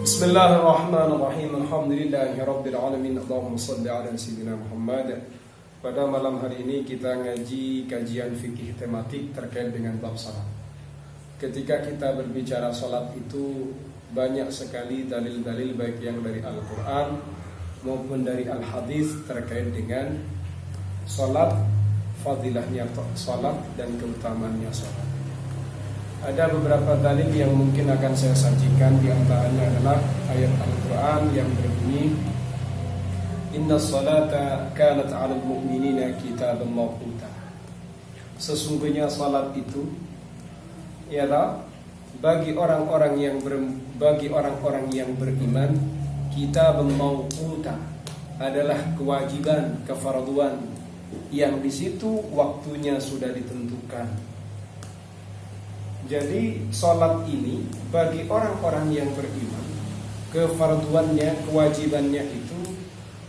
Bismillahirrahmanirrahim. Alhamdulillahirabbil alamin. Allahumma shalli ala sayyidina Muhammad. Pada malam hari ini kita ngaji kajian fikih tematik terkait dengan bab salat. Ketika kita berbicara salat itu banyak sekali dalil-dalil baik yang dari Al-Qur'an maupun dari Al-Hadis terkait dengan salat, fadilahnya salat dan keutamaannya salat. Ada beberapa dalil yang mungkin akan saya sajikan, di antaranya adalah ayat Al-Quran yang berbunyi Inna salata kanat 'alal mu'minina kitaban mawquta. Sesungguhnya salat itu ialah bagi orang-orang yang beriman, kitaban mawquta adalah kewajiban, kefarduan yang di situ waktunya sudah ditentukan. Jadi sholat ini bagi orang-orang yang beriman, kefarduannya, kewajibannya itu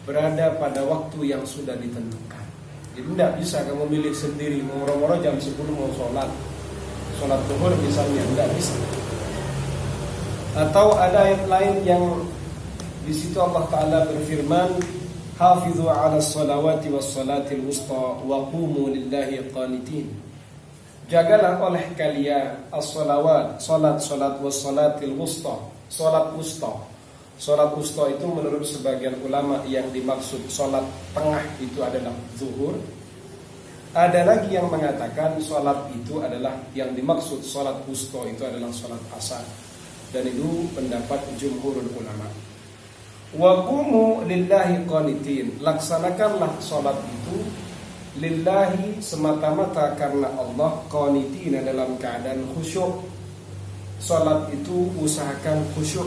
berada pada waktu yang sudah ditentukan. Jadi tidak bisa kamu milih sendiri, moro-moro jam 10 mau sholat zuhur misalnya, tidak bisa. Atau ada ayat lain yang di situ Allah Ta'ala berfirman, Hafizu 'alas salawati was salatil wusta wa qumu lillahi qanitin. Jagalah oleh kalian as-salawat, salat wassalatil wusta, salat wusta. Salat wusta itu menurut sebagian ulama yang dimaksud salat tengah itu adalah zuhur. Ada lagi yang mengatakan salat itu adalah yang dimaksud salat wusta itu adalah salat asar. Dan itu pendapat jumhurul ulama. Wa qumu lillahi qanitin. Laksanakanlah salat itu lillahi semata-mata karena Allah, qanitina dalam keadaan khusyuk. Salat itu usahakan khusyuk.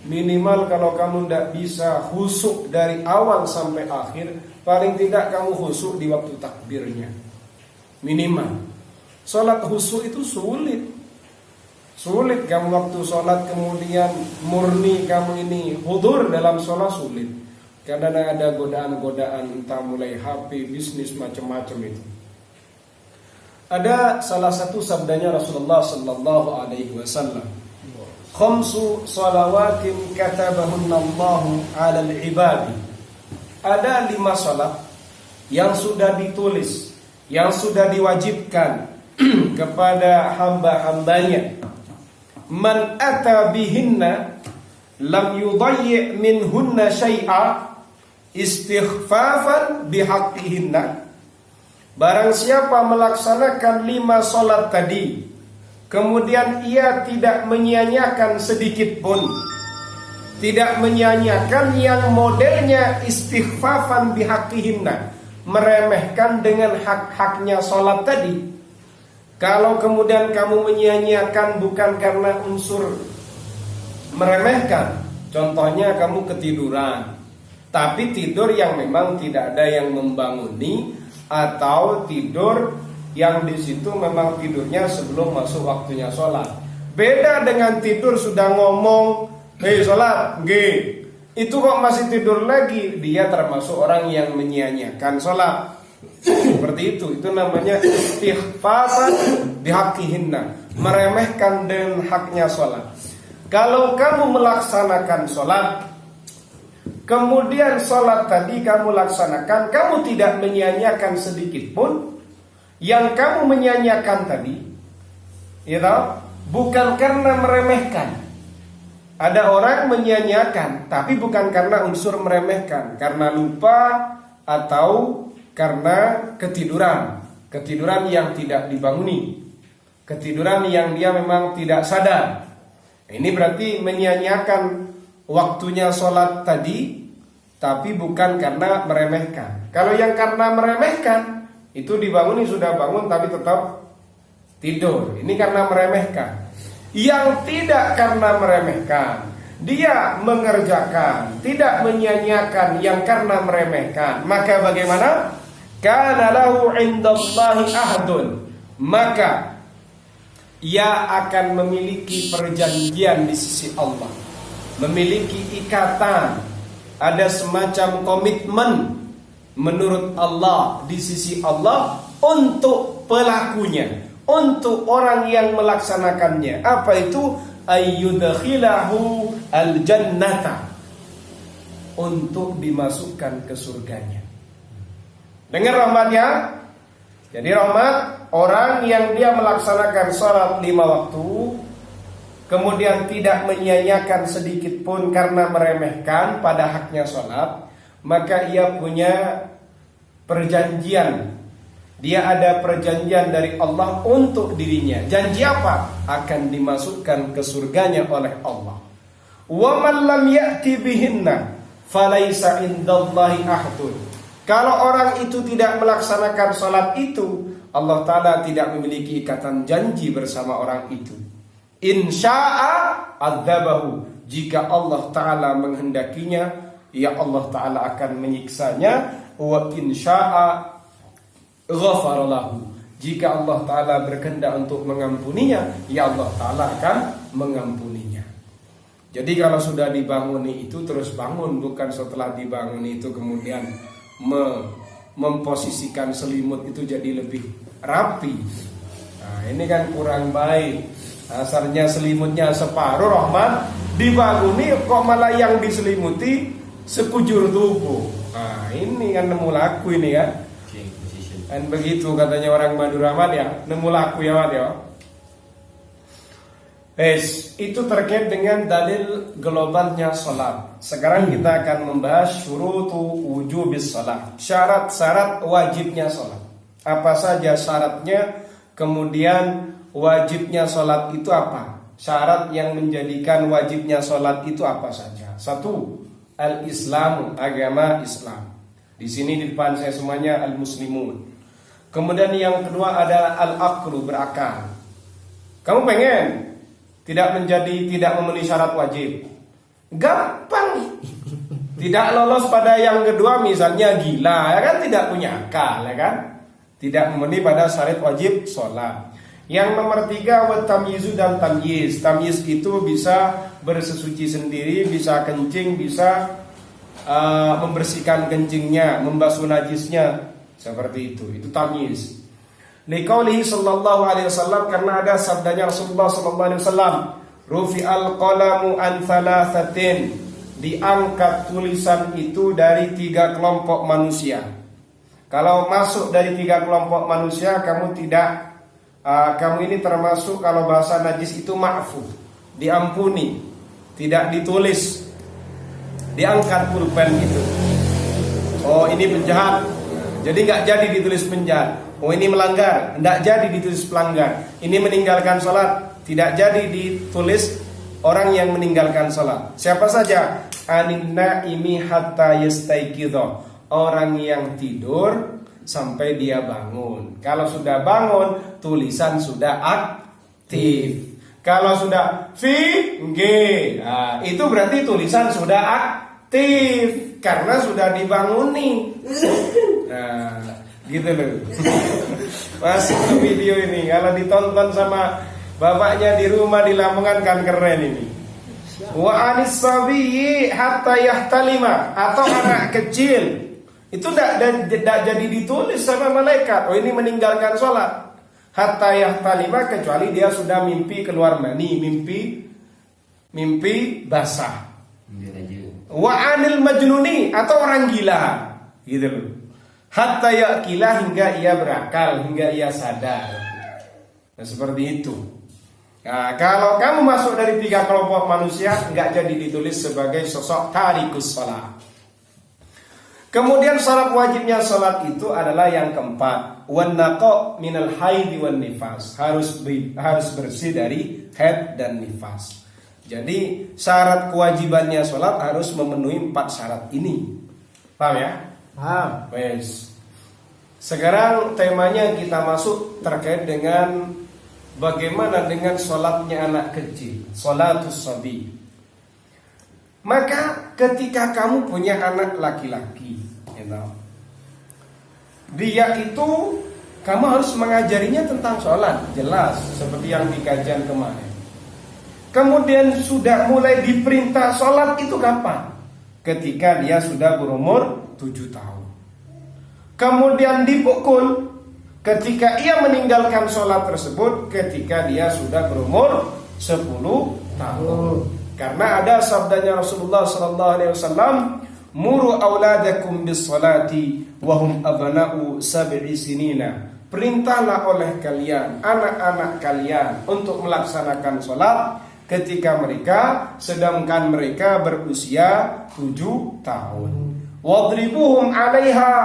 Minimal kalau kamu tidak bisa khusyuk dari awal sampai akhir, paling tidak kamu khusyuk di waktu takbirnya. Minimal. Salat khusyuk itu sulit kamu waktu salat kemudian murni kamu ini hudur dalam salat, sulit. Kadang ada godaan-godaan entah mulai HP, bisnis, macam-macam itu. Ada salah satu sabdanya Rasulullah sallallahu alaihi wasallam. Khamsu salawatin katabahunallahu 'alal ibadi. Ada 5 salat yang sudah ditulis, yang sudah diwajibkan kepada hamba-hambanya. Man ata bihinna lam yudayyi minhunna syai'a istighfafan bihaqqihinna. Barang siapa melaksanakan 5 salat tadi, kemudian ia tidak menyia-nyiakan sedikit pun, tidak menyia-nyiakan yang modelnya istighfafan bihaqqihinna, meremehkan dengan hak-haknya salat tadi. Kalau kemudian kamu menyia-nyiakan bukan karena unsur meremehkan, contohnya kamu ketiduran, tapi tidur yang memang tidak ada yang membanguni, atau tidur yang di situ memang tidurnya sebelum masuk waktunya sholat. Beda dengan tidur sudah ngomong, hei sholat, nggih. Itu kok masih tidur lagi, dia termasuk orang yang menyia-nyiakan sholat. Seperti itu namanya istighfafan bihaqqihinna, meremehkan dengan haknya sholat. Kalau kamu melaksanakan sholat, kemudian sholat tadi kamu laksanakan, kamu tidak menyia-nyiakan sedikit pun, yang kamu menyia-nyiakan tadi, bukan karena meremehkan. Ada orang menyia-nyiakan, tapi bukan karena unsur meremehkan, karena lupa atau karena ketiduran yang tidak dibanguni, ketiduran yang dia memang tidak sadar. Ini berarti menyia-nyiakan waktunya sholat tadi, tapi bukan karena meremehkan. Kalau yang karena meremehkan, itu dibanguni, sudah bangun tapi tetap tidur, ini karena meremehkan. Yang tidak karena meremehkan, dia mengerjakan, tidak menyia-nyiakan yang karena meremehkan, maka bagaimana? Kana lahu 'indallahi ahdun, maka ia akan memiliki perjanjian di sisi Allah, memiliki ikatan, ada semacam komitmen menurut Allah di sisi Allah untuk pelakunya, untuk orang yang melaksanakannya. Apa itu? Ayyudkhilahu al-jannata, untuk dimasukkan ke surganya. Dengar rahmatnya. Jadi rahmat, orang yang dia melaksanakan sholat 5 waktu, kemudian tidak menyia-nyiakan sedikit pun karena meremehkan pada haknya sholat, maka ia punya perjanjian. Dia ada perjanjian dari Allah untuk dirinya. Janji apa? Akan dimasukkan ke surganya oleh Allah. Wa man lam ya'ti bihinna falaisa indallahi ahdun. Kalau orang itu tidak melaksanakan sholat itu, Allah Ta'ala tidak memiliki ikatan janji bersama orang itu. Insya'a adzabahu. Jika Allah Ta'ala menghendakinya, ya Allah Ta'ala akan menyiksanya. Wa insya'a ghafara lahu. Jika Allah Ta'ala berkehendak untuk mengampuninya, ya Allah Ta'ala akan mengampuninya. Jadi kalau sudah dibanguni itu terus bangun, bukan setelah dibanguni itu kemudian memposisikan selimut itu jadi lebih rapi. Nah, ini kan kurang baik. Asalnya selimutnya separuh rahmat, dibanguni kok malah yang diselimuti sekujur tubuh. Nah, ini kan nemu laku ini kan. Dan begitu katanya orang Madura Mat ya, nemu laku ya Mat ya. Itu terkait dengan dalil globalnya sholat. Sekarang kita akan membahas syurutu wujubis sholat, syarat-syarat wajibnya sholat. Apa saja syaratnya, kemudian wajibnya sholat itu apa? Syarat yang menjadikan wajibnya sholat itu apa saja? 1. Al-Islamu, agama Islam. Di sini di depan saya semuanya al-muslimun. Kemudian yang kedua ada al-aqlu, berakal. Kamu pengen tidak memenuhi syarat wajib, gampang. Tidak lolos pada yang kedua, misalnya gila, ya kan, tidak punya akal, ya kan, tidak memenuhi pada syarat wajib sholat. Yang nomor 3 wa tamyizu dan tamyiz. Tamyiz itu bisa bersesuci sendiri, bisa kencing, bisa membersihkan kencingnya, membasuh najisnya, seperti itu tamyiz. Liqaulihi sallallahu alaihi wasallam, karena ada sabdanya Rasulullah sallallahu alaihi wasallam, rufi'al qalamu an thalathatin, diangkat tulisan itu dari 3 kelompok manusia. Kalau masuk dari 3 kelompok manusia, kamu ini termasuk, kalau bahasa najis itu ma'fu, diampuni, tidak ditulis, diangkat pulpen gitu. Oh, ini penjahat, jadi nggak jadi ditulis penjahat. Oh, ini melanggar, tidak jadi ditulis pelanggar. Ini meninggalkan sholat, tidak jadi ditulis orang yang meninggalkan sholat. Siapa saja? Anin naimi hatta yastaiqidha, orang yang tidur sampai dia bangun. Kalau sudah bangun, tulisan sudah aktif. Kalau sudah V-G, nah, itu berarti tulisan sudah aktif karena sudah dibanguni. Nah, gitu loh. Masuk ke video ini, kalau ditonton sama bapaknya di rumah di Lamongan kan keren ini. Wa anis sabiyyi hatta yahtalima, atau anak kecil itu tidak jadi ditulis sama malaikat. Oh, ini meninggalkan sholat. Hatta yahtalima, kecuali dia sudah mimpi keluar mani, mimpi basah. Wa anil majnuni, atau orang gila, gitu loh. Hatta yaqilah, hingga ia berakal, hingga ia sadar. Nah, seperti itu. Nah, kalau kamu masuk dari 3 kelompok manusia, enggak jadi ditulis sebagai sosok tarikus shalah. Kemudian syarat wajibnya sholat itu adalah yang keempat, wan naqa minal haid wan nifas, harus bersih dari haid dan nifas. Jadi syarat kewajibannya sholat harus memenuhi 4 syarat ini. Paham ya? Wes. Sekarang temanya kita masuk terkait dengan bagaimana dengan sholatnya anak kecil, sholatus sabi. Maka ketika kamu punya anak laki-laki, dia itu kamu harus mengajarinya tentang sholat, jelas, seperti yang di kajian kemarin. Kemudian sudah mulai diperintah sholat itu kapan? Ketika dia sudah berumur 7 tahun. Kemudian dipukul ketika ia meninggalkan sholat tersebut ketika dia sudah berumur 10 tahun. Karena ada sabdanya Rasulullah sallallahu alaihi wasallam, "Muru auladakum bis salati wa hum abna'u sab'i sinina." Perintahlah oleh kalian anak-anak kalian untuk melaksanakan salat ketika sedangkan mereka berusia 7 tahun. Wadribuhum 'alaiha,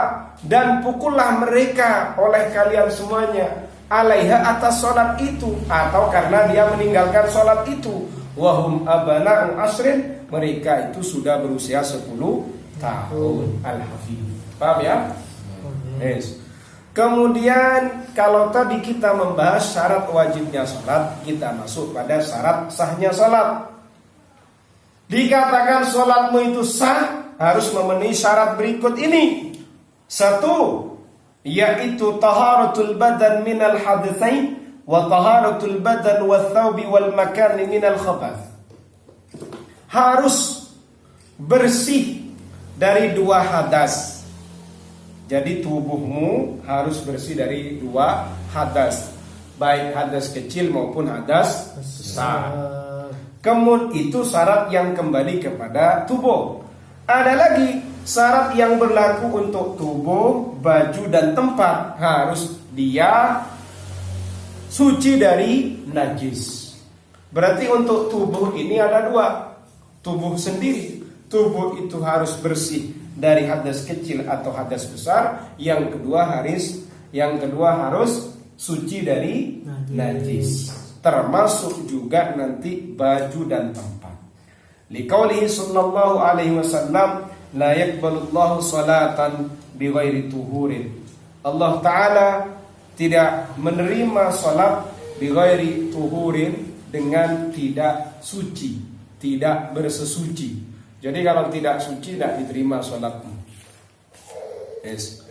dan pukullah mereka oleh kalian semuanya, 'alaiha, atas salat itu, atau karena dia meninggalkan salat itu. Wahum abana'u asrin, mereka itu sudah berusia 10 tahun. Al-Hafidh. Paham ya? Yes. Kemudian kalau tadi kita membahas syarat wajibnya salat, kita masuk pada syarat sahnya salat. Dikatakan salatmu itu sah harus memenuhi syarat berikut ini. 1, yaitu taharatul badan minal hadatsain wa taharatul badan wath thawbi wal makan minal khabath. Harus bersih dari 2 hadas. Jadi tubuhmu harus bersih dari 2 hadas, baik hadas kecil maupun hadas besar. Kemudian itu syarat yang kembali kepada tubuh. Ada lagi syarat yang berlaku untuk tubuh, baju dan tempat. Harus dia suci dari najis. Berarti untuk tubuh ini ada 2. Tubuh sendiri, tubuh itu harus bersih dari hadas kecil atau hadas besar. Yang kedua harus suci dari najis. Termasuk juga nanti baju dan tempat. Liqaulihi sallallahu alaihi wasallam, la yaqbalullahu salatan bighairi tuhurin. Allah Ta'ala tidak menerima salat bighairi tuhurin, dengan tidak suci, tidak bersesuci. Jadi kalau tidak suci tidak diterima salatmu. Yes.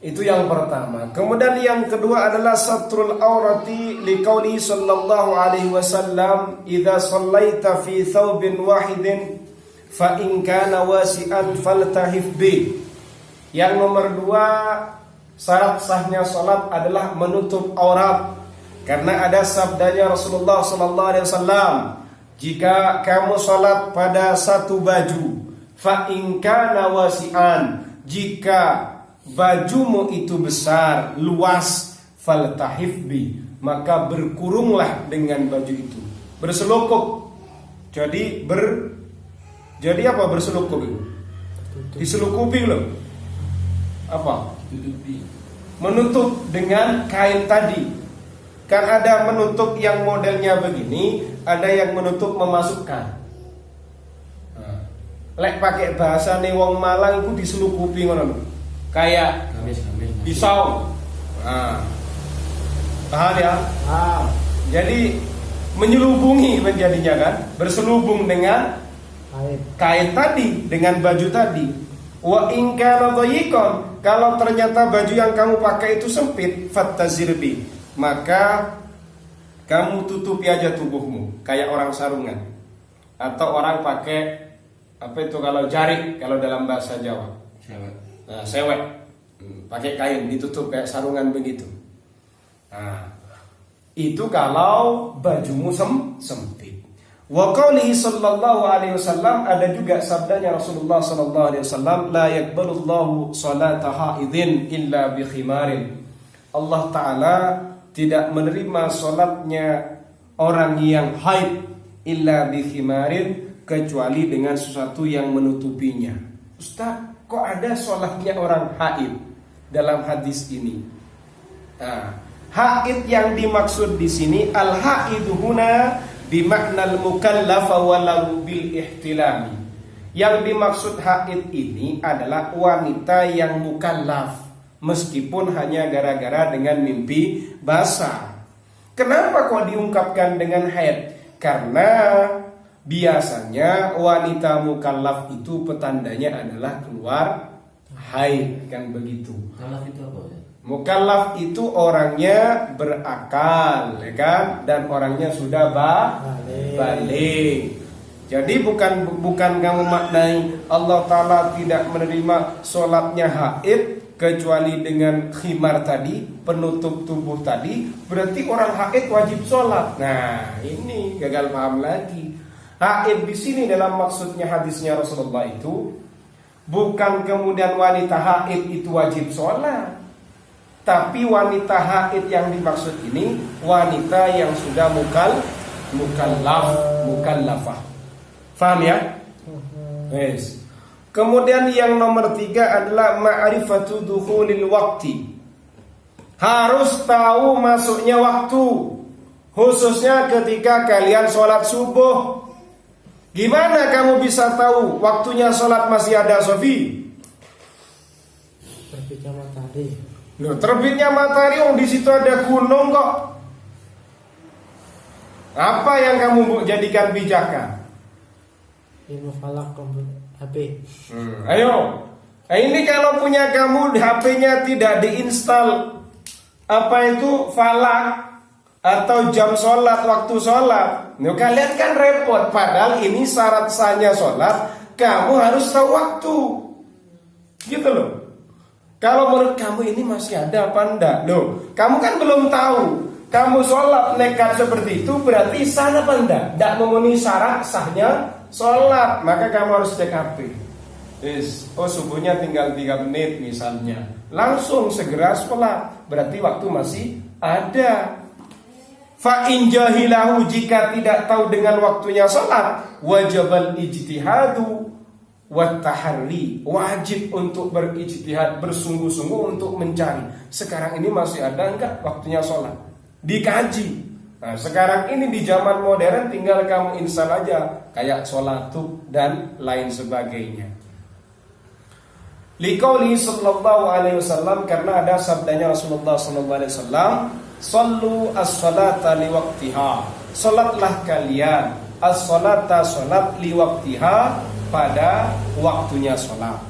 Itu yang pertama. Kemudian yang kedua adalah satrul aurati, liqauli sallallahu alaihi wasallam, idza shallaita fi thawbin wahidin fa in kana wasi'an faltahif bi. Yang nomor 2, syarat sahnya salat adalah menutup aurat. Karena ada sabdanya Rasulullah sallallahu alaihi wasallam, jika kamu salat pada satu baju, fa in kana wasi'an, jika bajumu itu besar, luas, faltahif bi, maka berkurunglah dengan baju itu. Berselukup. Jadi apa berselukup itu? Diselukupi loh. Apa? Menutup dengan kain tadi. Kan ada menutup yang modelnya begini, ada yang menutup memasukkan. Lek pakai bahasa wong Malang itu diselukupi ngono. Kayak pisau. Paham ya? Jadi menyelubungi menjadinya kan, berselubung dengan kain tadi, dengan baju tadi. Wa in kana dhayiqan, kalau ternyata baju yang kamu pakai itu sempit, fattazirbi, maka kamu tutupi aja tubuhmu kayak orang sarungan. Atau orang pakai apa itu kalau jarik, kalau dalam bahasa Jawa. Nah, sewek, pakai kain ditutup kayak sarungan begitu. Nah, itu kalau bajumu sempit. Wa qaulihi sallallahu alaihi wasallam, ada juga sabdanya Rasulullah sallallahu alaihi wasallam, la yaqbalullahu salata haidin illa bi khimarin. Allah Ta'ala tidak menerima salatnya orang yang haid illa bi khimarin, kecuali dengan sesuatu yang menutupinya. Ustaz, kok ada sholatnya orang haid dalam hadis ini? Haid yang dimaksud di sini, al-haidu huna bimaknal mukallafa walau bil ihtilami. Yang dimaksud haid ini adalah wanita yang mukallaf, meskipun hanya gara-gara dengan mimpi basah. Kenapa kok diungkapkan dengan haid? Karena biasanya wanita mukallaf itu petandanya adalah keluar haid, kan begitu. Mukallaf itu apa ya? Mukallaf itu orangnya berakal, ya kan, dan orangnya sudah balik. Jadi bukan kamu maknai Allah Ta'ala tidak menerima sholatnya haid kecuali dengan khimar tadi, penutup tubuh tadi, berarti orang haid wajib sholat. Nah, ini gagal paham lagi. Haid di sini dalam maksudnya hadisnya Rasulullah itu bukan kemudian wanita haid itu wajib sholat, tapi wanita haid yang dimaksud ini wanita yang sudah mukallafah. Faham ya? Yes. Kemudian yang nomor 3 adalah ma'rifatu dukhulil waqti. Harus tahu masuknya waktu, khususnya ketika kalian sholat subuh. Gimana kamu bisa tahu waktunya sholat masih ada, Sofi? Terbitnya matahari. Loh, terbitnya matahari, di situ ada gunung kok. Apa yang kamu jadikan pijakan? Ilmu falak komputer HP. Ayo. Ini kalau punya kamu HP-nya tidak diinstal falak atau jam sholat, waktu sholat. Nah, kalian kan repot. Padahal ini syarat sahnya sholat, kamu harus tahu waktu. Gitu loh. Kalau menurut kamu ini masih ada apa enggak? Loh, kamu kan belum tahu. Kamu sholat nekat seperti itu berarti sah apa enggak? Enggak memenuhi syarat sahnya sholat. Maka kamu harus cek HP. Subuhnya tinggal 3 menit misalnya. Langsung segera sholat. Berarti waktu masih ada. Fa in jahilahu, jika tidak tahu dengan waktunya sholat, wajibal ijtihadu wa taharri, wajib untuk berijtihad, bersungguh-sungguh untuk mencari. Sekarang ini masih ada enggak waktunya sholat? Dikaji. Nah, sekarang ini di zaman modern tinggal kamu install aja kayak sholatuk dan lain sebagainya. Liqauli sallallahu alaihi wasallam, karena ada sabdanya Rasulullah sallallahu alaihi wasallam, sallu as-salata liwaqtiha, salatlah kalian as-salata, salat liwaqtiha, pada waktunya salat.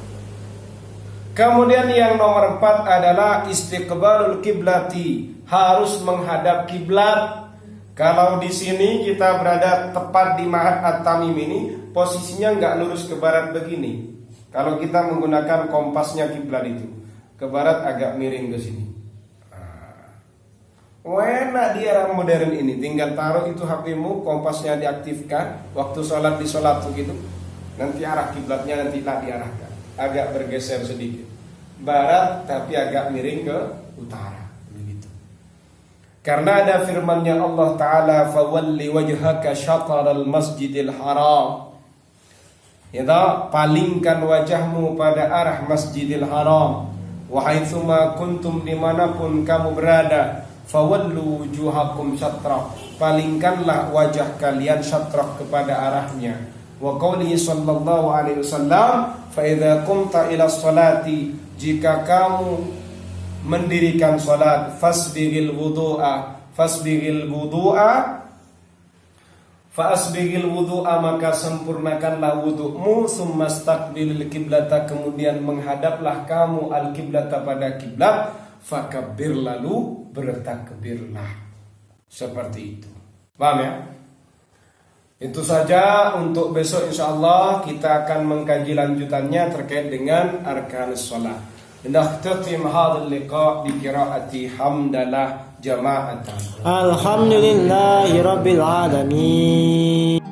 Kemudian yang nomor 4 adalah istiqbalul kiblati, harus menghadap kiblat. Kalau di sini kita berada tepat di Ma'had At-Tamim ini, posisinya nggak lurus ke barat begini. Kalau kita menggunakan kompasnya kiblat itu, ke barat agak miring ke sini. Enak di era modern ini, tinggal taruh itu HP-mu, kompasnya diaktifkan, waktu sholat di sholat gitu, nanti arah kiblatnya nanti diarahkan, agak bergeser sedikit, barat tapi agak miring ke utara, begitu. Karena ada firman-Nya Allah Taala, fawalli wajhaka syatral masjidil haram. Ya, palingkan wajahmu pada arah Masjidil Haram. Wa haitsuma kuntum, dimanapun kamu berada, fawallu wujuhakum syatra, palingkanlah wajah kalian syatra kepada arahnya. Wa qaulihi sallallahu alaihi wasallam, fa idza qumta ila sholati, jika kamu mendirikan salat, fasbighil wudu'a, Fa'asbigil wudu'a, maka sempurnakanlah wudu'mu, summa staqbilil kiblata, kemudian menghadaplah kamu al-kiblata pada kiblat, fakabbir, lalu bertakbirlah. Seperti itu. Paham ya? Itu saja untuk besok, insyaallah kita akan mengkaji lanjutannya terkait dengan arkanus shalah. Nakhtatim hadzal liqa bi qiraati hamdalah jama'atan. Alhamdulillahi rabbil alamin.